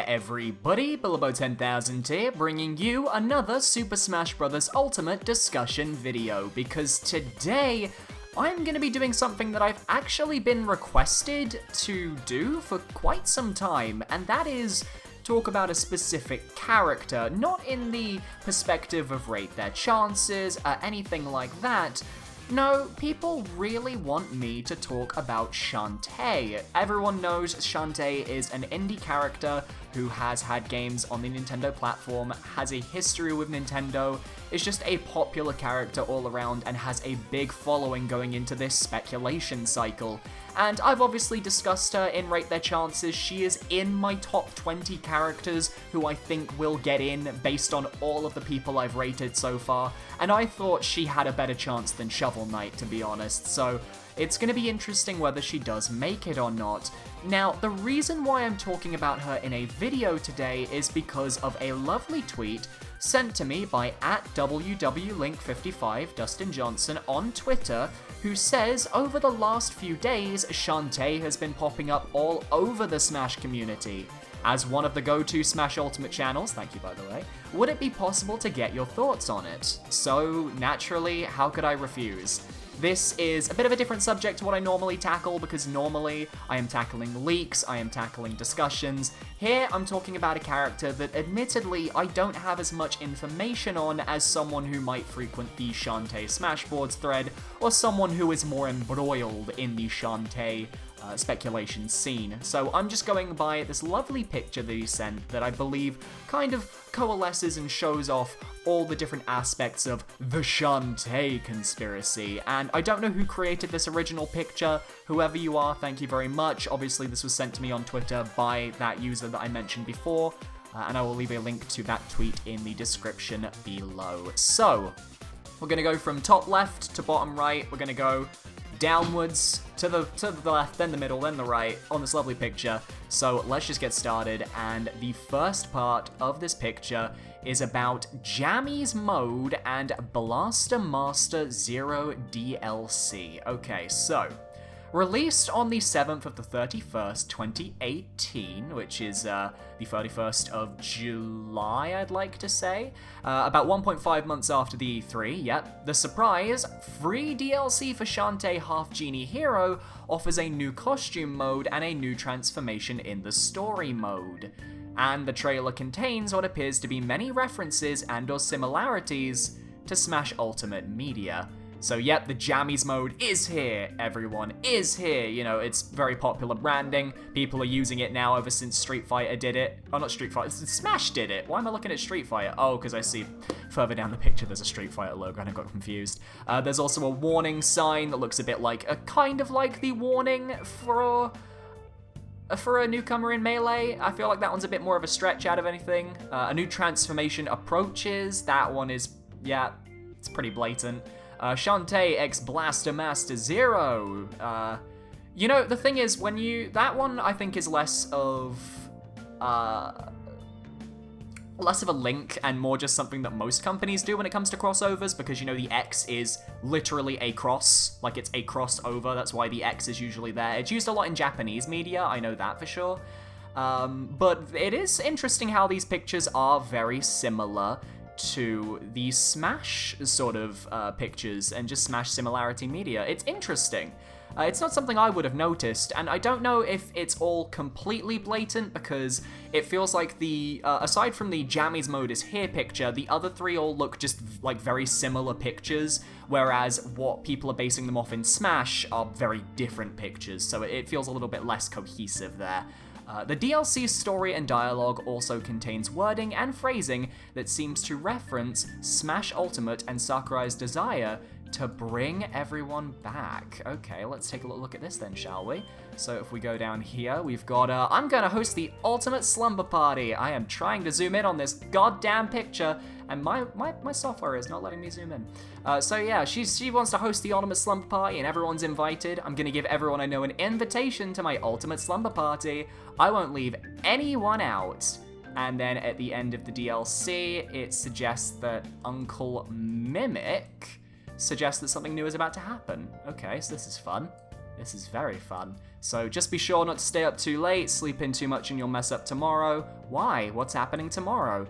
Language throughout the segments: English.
everybody, Bilbo10000 here, bringing you another Super Smash Bros. Ultimate discussion video, because today I'm going to be doing something that I've actually been requested to do for quite some time, and that is talk about a specific character, not in the perspective of rate their chances, anything like that. No, people really want me to talk about Shantae. Everyone knows Shantae is an indie character who has had games on the Nintendo platform, has a history with Nintendo, is just a popular character all around, and has a big following going into this speculation cycle. And I've obviously discussed her in Rate Their Chances. She is in my top 20 characters who I think will get in based on all of the people I've rated so far, and I thought she had a better chance than Shovel Knight, to be honest, so it's going to be interesting whether she does make it or not. Now, the reason why I'm talking about her in a video today is because of a lovely tweet sent to me by @WWLink55 Dustin Johnson on Twitter, who says, over the last few days, Shantae has been popping up all over the Smash community. As one of the go-to Smash Ultimate channels, thank you by the way, would it be possible to get your thoughts on it? So, naturally, how could I refuse? This is a bit of a different subject to what I normally tackle, because normally I am tackling leaks, I am tackling discussions. Here I'm talking about a character that admittedly I don't have as much information on as someone who might frequent the Shantae Smashboards thread, or someone who is more embroiled in the Shantae speculation scene. So I'm just going by this lovely picture that he sent that I believe kind of coalesces and shows off all the different aspects of the Shantae conspiracy. And I don't know who created this original picture. Whoever you are, thank you very much. Obviously this was sent to me on Twitter by that user that I mentioned before, and I will leave a link to that tweet in the description below. So, we're gonna go from top left to bottom right. We're gonna go downwards to the left, then the middle, then the right on this lovely picture. So let's just get started, and the first part of this picture is about Jammies mode and Blaster Master Zero DLC. Okay, so released on the 7th of the 31st, 2018, which is the 31st of July, I'd like to say. About 1.5 months after the E3, yep. The surprise, free DLC for Shantae Half Genie Hero offers a new costume mode and a new transformation in the story mode. And the trailer contains what appears to be many references and/or similarities to Smash Ultimate media. So yep, the Jammies mode is here, everyone, is here. You know, it's very popular branding. People are using it now ever since Street Fighter did it. Oh, not Street Fighter, Smash did it. Why am I looking at Street Fighter? Oh, because I see further down the picture there's a Street Fighter logo and I got confused. There's also a warning sign that looks a bit like, kind of like the warning for a newcomer in Melee. I feel like that one's a bit more of a stretch out of anything. A new transformation approaches. That one is, yeah, it's pretty blatant. Shantae x Blaster Master Zero. You know, the thing is, that one I think is less of a link and more just something that most companies do when it comes to crossovers, because, you know, the X is literally a cross, like it's a crossover, that's why the X is usually there. It's used a lot in Japanese media, I know that for sure. But it is interesting how these pictures are very similar to the Smash sort of pictures and just Smash similarity media. It's interesting. It's not something I would have noticed, and I don't know if it's all completely blatant, because it feels like the, aside from the Jammies mode is here picture, the other three all look just like very similar pictures, whereas what people are basing them off in Smash are very different pictures, so it feels a little bit less cohesive there. The DLC's story and dialogue also contains wording and phrasing that seems to reference Smash Ultimate and Sakurai's desire to bring everyone back. Okay, let's take a little look at this then, shall we? So if we go down here, we've got, I'm gonna host the Ultimate Slumber Party. I am trying to zoom in on this goddamn picture, and my software is not letting me zoom in. So yeah, she wants to host the Ultimate Slumber Party, and everyone's invited. I'm gonna give everyone I know an invitation to my Ultimate Slumber Party. I won't leave anyone out. And then at the end of the DLC, it suggests that Uncle Mimic suggests that something new is about to happen. Okay, so this is fun. This is very fun. So just be sure not to stay up too late, sleep in too much and you'll mess up tomorrow. Why? What's happening tomorrow?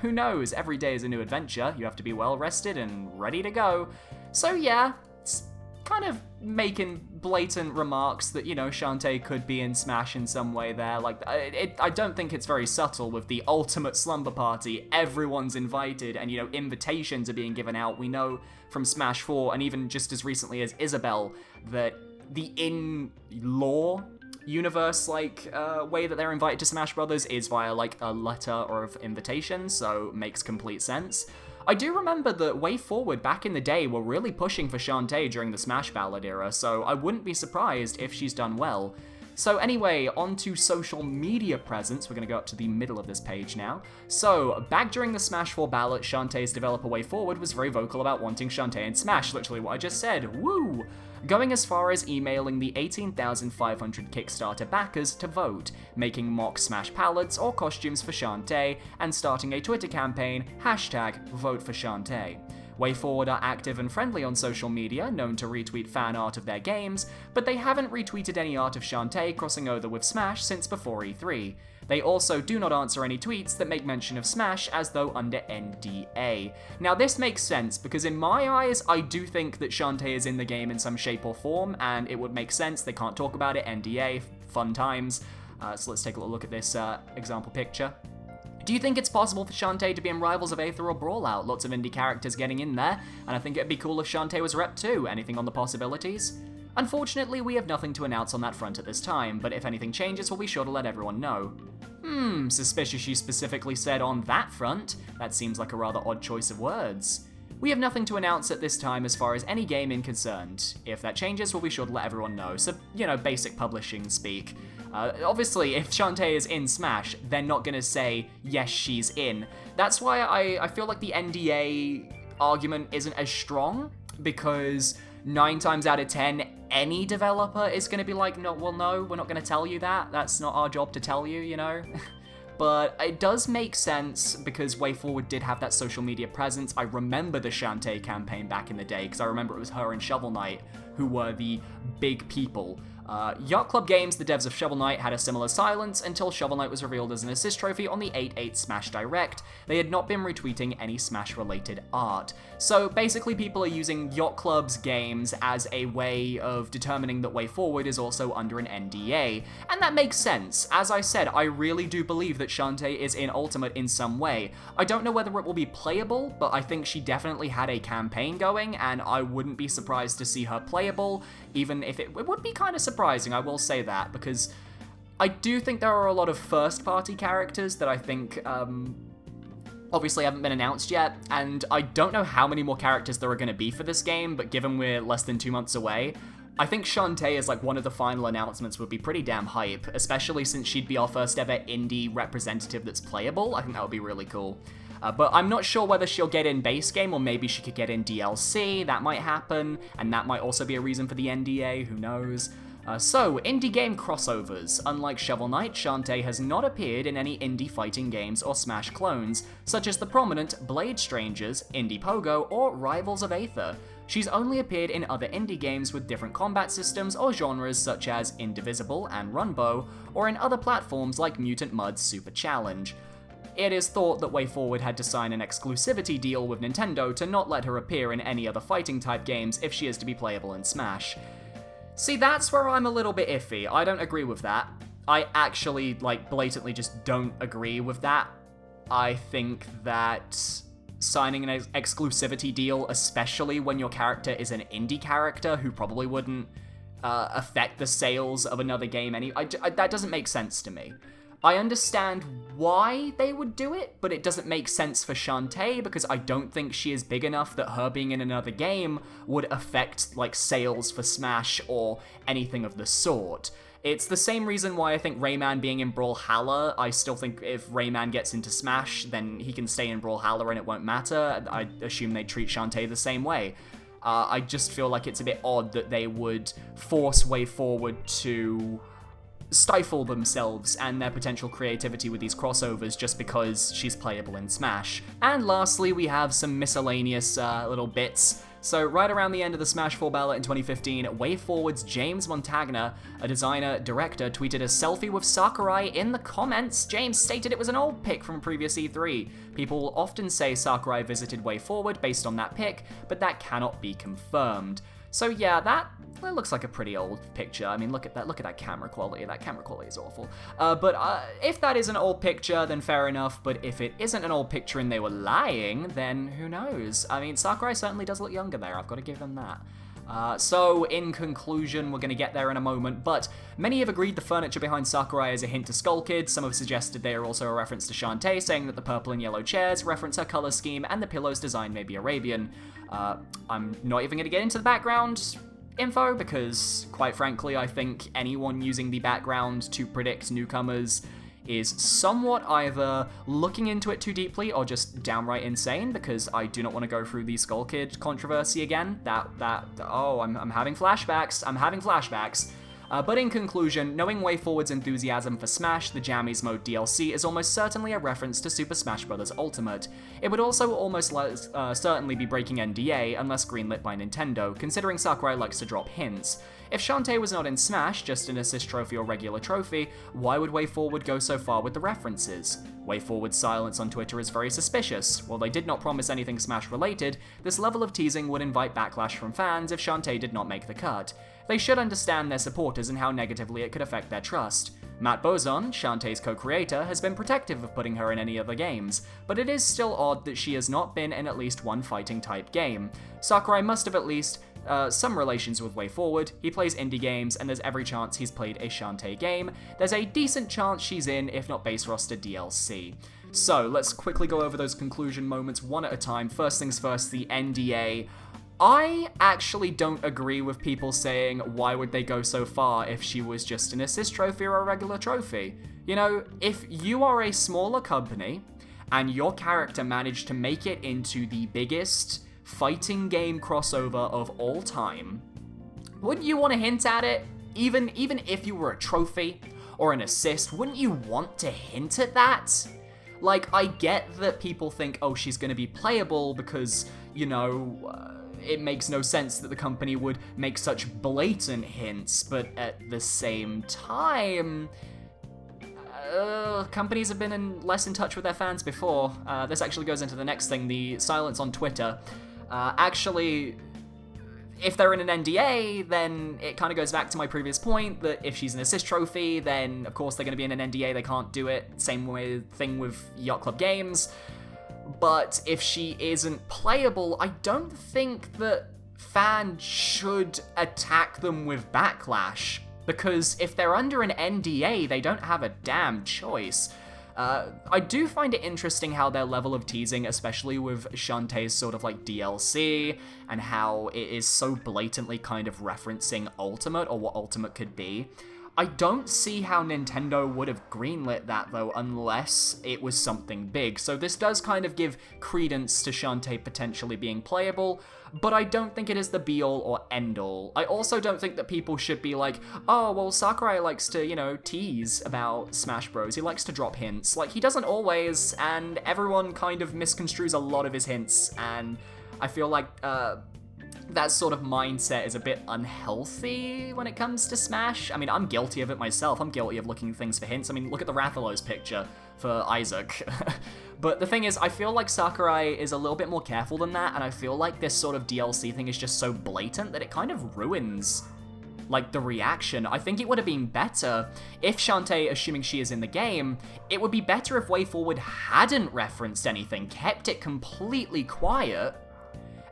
Who knows? Every day is a new adventure. You have to be well rested and ready to go. So yeah, it's kind of making blatant remarks that, you know, Shantae could be in Smash in some way there. Like, I don't think it's very subtle with the ultimate slumber party. Everyone's invited and, you know, invitations are being given out. We know from Smash 4 and even just as recently as Isabelle that the in-law universe, like, way that they're invited to Smash Brothers is via, like, a letter or of invitation, so makes complete sense. I do remember that Way Forward back in the day were really pushing for Shantae during the Smash Ballad era, so I wouldn't be surprised if she's done well. So anyway, on to social media presence. We're going to go up to the middle of this page now. So, back during the Smash 4 ballot, Shantae's developer Way Forward was very vocal about wanting Shantae in Smash, literally what I just said. Woo! Going as far as emailing the 18,500 Kickstarter backers to vote, making mock Smash palettes or costumes for Shantae, and starting a Twitter campaign, #VoteForShantae. Way Forward are active and friendly on social media, known to retweet fan art of their games, but they haven't retweeted any art of Shantae crossing over with Smash since before E3. They also do not answer any tweets that make mention of Smash as though under NDA. Now this makes sense, because in my eyes, I do think that Shantae is in the game in some shape or form, and it would make sense. They can't talk about it, NDA, fun times. So let's take a little look at this example picture. Do you think it's possible for Shantae to be in Rivals of Aether or Brawlout? Lots of indie characters getting in there, and I think it'd be cool if Shantae was rep too. Anything on the possibilities? Unfortunately, we have nothing to announce on that front at this time, but if anything changes, we'll be sure to let everyone know. Suspicious you specifically said on that front. That seems like a rather odd choice of words. We have nothing to announce at this time as far as any gaming concerned. If that changes, we'll be sure to let everyone know. So, you know, basic publishing speak. Obviously, if Shantae is in Smash, they're not gonna say, yes, she's in. That's why I feel like the NDA argument isn't as strong, because 9 times out of 10, any developer is gonna be like, no, well, no, we're not gonna tell you that. That's not our job to tell you, you know? But it does make sense because Way Forward did have that social media presence. I remember the Shantae campaign back in the day, because I remember it was her and Shovel Knight who were the big people. Yacht Club Games, the devs of Shovel Knight, had a similar silence until Shovel Knight was revealed as an assist trophy on the 8/8 Smash Direct. They had not been retweeting any Smash-related art. So basically people are using Yacht Club's games as a way of determining that Way Forward is also under an NDA. And that makes sense. As I said, I really do believe that Shantae is in Ultimate in some way. I don't know whether it will be playable, but I think she definitely had a campaign going, and I wouldn't be surprised to see her playable, even if it would be kind of surprising, I will say that, because I do think there are a lot of first-party characters that I think, obviously haven't been announced yet, and I don't know how many more characters there are going to be for this game, but given we're less than 2 months away, I think Shantae as like one of the final announcements would be pretty damn hype, especially since she'd be our first ever indie representative that's playable. I think that would be really cool. But I'm not sure whether she'll get in base game or maybe she could get in DLC. That might happen, and that might also be a reason for the NDA, who knows. So, indie game crossovers. Unlike Shovel Knight, Shantae has not appeared in any indie fighting games or Smash clones, such as the prominent Blade Strangers, Indie Pogo, or Rivals of Aether. She's only appeared in other indie games with different combat systems or genres such as Indivisible and Runbow, or in other platforms like Mutant Mud's Super Challenge. It is thought that Way Forward had to sign an exclusivity deal with Nintendo to not let her appear in any other fighting type games if she is to be playable in Smash. See, that's where I'm a little bit iffy. I don't agree with that. I actually, like, blatantly just don't agree with that. I think that signing an exclusivity deal, especially when your character is an indie character who probably wouldn't affect the sales of another game that doesn't make sense to me. I understand why they would do it, but it doesn't make sense for Shantae because I don't think she is big enough that her being in another game would affect, like, sales for Smash or anything of the sort. It's the same reason why I think Rayman being in Brawlhalla, I still think if Rayman gets into Smash, then he can stay in Brawlhalla and it won't matter. I assume they treat Shantae the same way. I just feel like it's a bit odd that they would force Way Forward to stifle themselves and their potential creativity with these crossovers just because she's playable in Smash. And lastly, we have some miscellaneous little bits. So right around the end of the Smash 4 beta in 2015, WayForward's James Montagna, a designer-director, tweeted a selfie with Sakurai in the comments. James stated it was an old pic from a previous E3. People often say Sakurai visited WayForward based on that pic, but that cannot be confirmed. So yeah, that looks like a pretty old picture. I mean, look at that camera quality. That camera quality is awful. But if that is an old picture, then fair enough. But if it isn't an old picture and they were lying, then who knows? I mean, Sakurai certainly does look younger there. I've got to give them that. So, in conclusion, we're going to get there in a moment, but many have agreed the furniture behind Sakurai is a hint to Skull Kid. Some have suggested they are also a reference to Shantae, saying that the purple and yellow chairs reference her color scheme, and the pillow's design may be Arabian. I'm not even going to get into the background info, because, quite frankly, I think anyone using the background to predict newcomers is somewhat either looking into it too deeply or just downright insane, because I do not want to go through the Skull Kid controversy again. I'm having flashbacks. But in conclusion, knowing WayForward's enthusiasm for Smash, the Jammies mode DLC is almost certainly a reference to Super Smash Bros. Ultimate. It would also almost certainly be breaking NDA unless greenlit by Nintendo, considering Sakurai likes to drop hints. If Shantae was not in Smash, just an assist trophy or regular trophy, why would WayForward go so far with the references? WayForward's silence on Twitter is very suspicious. While they did not promise anything Smash related, this level of teasing would invite backlash from fans if Shantae did not make the cut. They should understand their supporters and how negatively it could affect their trust. Matt Bozon, Shantae's co-creator, has been protective of putting her in any other games, but it is still odd that she has not been in at least one fighting-type game. Sakurai must have at least some relations with WayForward. He plays indie games, and there's every chance he's played a Shantae game. There's a decent chance she's in, if not base roster DLC. So, let's quickly go over those conclusion moments one at a time. First things first, the NDA. I actually don't agree with people saying, why would they go so far if she was just an assist trophy or a regular trophy? You know, if you are a smaller company, and your character managed to make it into the biggest fighting game crossover of all time, wouldn't you want to hint at it? Even if you were a trophy or an assist, wouldn't you want to hint at that? Like, I get that people think, oh, she's going to be playable because, you know, it makes no sense that the company would make such blatant hints, but at the same time, companies have been less in touch with their fans before. This actually goes into the next thing, the silence on Twitter. Actually, if they're in an NDA, then it kind of goes back to my previous point that if she's an assist trophy, then of course they're going to be in an NDA, they can't do it. Same thing with Yacht Club Games. But if she isn't playable, I don't think that fans should attack them with backlash. Because if they're under an NDA, they don't have a damn choice. I do find it interesting how their level of teasing, especially with Shantae's sort of like DLC, and how it is so blatantly kind of referencing Ultimate, or what Ultimate could be. I don't see how Nintendo would have greenlit that, though, unless it was something big. So this does kind of give credence to Shantae potentially being playable, but I don't think it is the be-all or end-all. I also don't think that people should be like, oh, well, Sakurai likes to, you know, tease about Smash Bros. He likes to drop hints. Like, he doesn't always, and everyone kind of misconstrues a lot of his hints, and I feel like, that sort of mindset is a bit unhealthy when it comes to Smash. I mean, I'm guilty of it myself. I'm guilty of looking things for hints. I mean, look at the Rathalos picture for Isaac. But the thing is, I feel like Sakurai is a little bit more careful than that, and I feel like this sort of DLC thing is just so blatant that it kind of ruins, like, the reaction. I think it would have been better if Shantae, assuming she is in the game, it would be better if WayForward hadn't referenced anything, kept it completely quiet,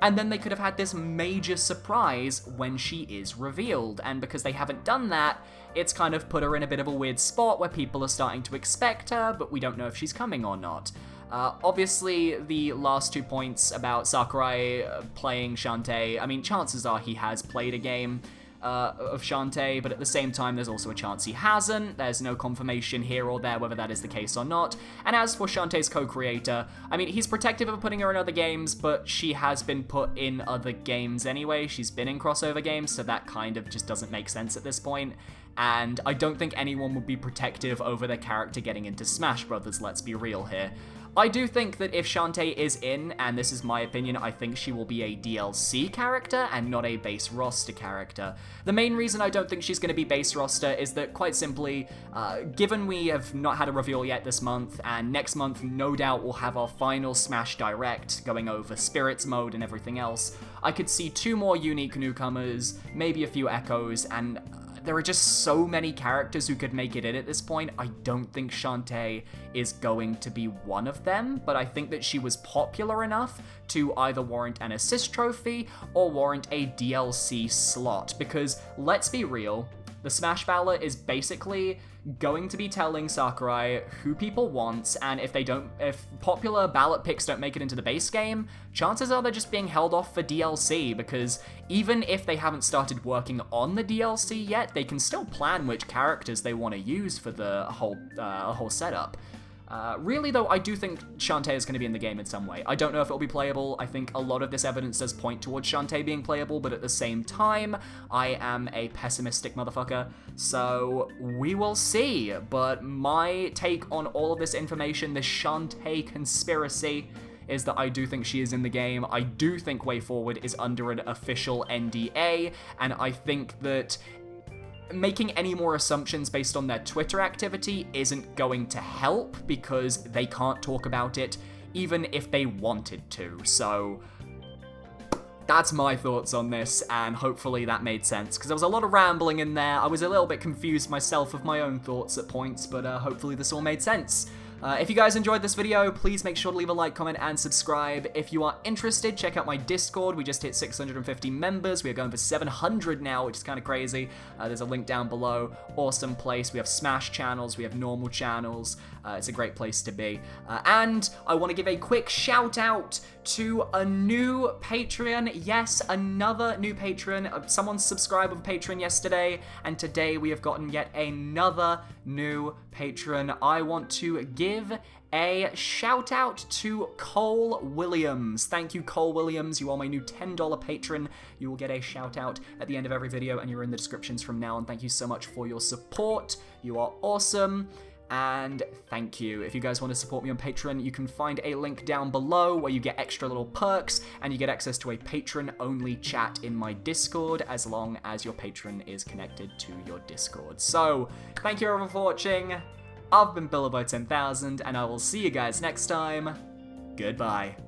and then they could have had this major surprise when she is revealed. And because they haven't done that, it's kind of put her in a bit of a weird spot where people are starting to expect her, but we don't know if she's coming or not. Obviously, the last 2 points about Sakurai playing Shantae, I mean, chances are he has played a game of Shantae, but at the same time, there's also a chance he hasn't. There's no confirmation here or there whether that is the case or not. And as for Shantae's co-creator, I mean, he's protective of putting her in other games, but she has been put in other games anyway. She's been in crossover games, so that kind of just doesn't make sense at this point. And I don't think anyone would be protective over their character getting into Smash Brothers, let's be real here. I do think that if Shantae is in, and this is my opinion, I think she will be a DLC character and not a base roster character. The main reason I don't think she's going to be base roster is that, quite simply, given we have not had a reveal yet this month, and next month no doubt we'll have our final Smash Direct going over Spirits mode and everything else, I could see 2 more unique newcomers, maybe a few echoes, and there are just so many characters who could make it in at this point. I don't think Shantae is going to be one of them, but I think that she was popular enough to either warrant an assist trophy or warrant a DLC slot, because let's be real, the Smash ballot is basically going to be telling Sakurai who people want, and if popular ballot picks don't make it into the base game, chances are they're just being held off for DLC, because even if they haven't started working on the DLC yet, they can still plan which characters they want to use for the whole setup. Really, though, I do think Shantae is going to be in the game in some way. I don't know if it'll be playable. I think a lot of this evidence does point towards Shantae being playable, but at the same time, I am a pessimistic motherfucker, so we will see. But my take on all of this information, this Shantae conspiracy, is that I do think she is in the game. I do think Way Forward is under an official NDA, and I think that making any more assumptions based on their Twitter activity isn't going to help, because they can't talk about it even if they wanted to. So that's my thoughts on this, and hopefully that made sense, because there was a lot of rambling in there. I was a little bit confused myself with my own thoughts at points, but hopefully this all made sense. If you guys enjoyed this video, please make sure to leave a like, comment, and subscribe. If you are interested, check out my Discord. We just hit 650 members. We are going for 700 now, which is kind of crazy. There's a link down below. Awesome place. We have Smash channels. We have normal channels. It's a great place to be. And I want to give a quick shout out to a new Patreon. Yes, another new patron. Someone subscribed with Patreon yesterday, and today we have gotten yet another new patron. I want to give a shout out to Cole Williams. Thank you, Cole Williams. You are my new $10 patron. You will get a shout out at the end of every video, and you're in the descriptions from now on. Thank you so much for your support. You are awesome. And thank you. If you guys want to support me on Patreon, you can find a link down below where you get extra little perks, and you get access to a patron-only chat in my Discord, as long as your patron is connected to your Discord. So, thank you everyone for watching. I've been Billabo10,000, and I will see you guys next time. Goodbye.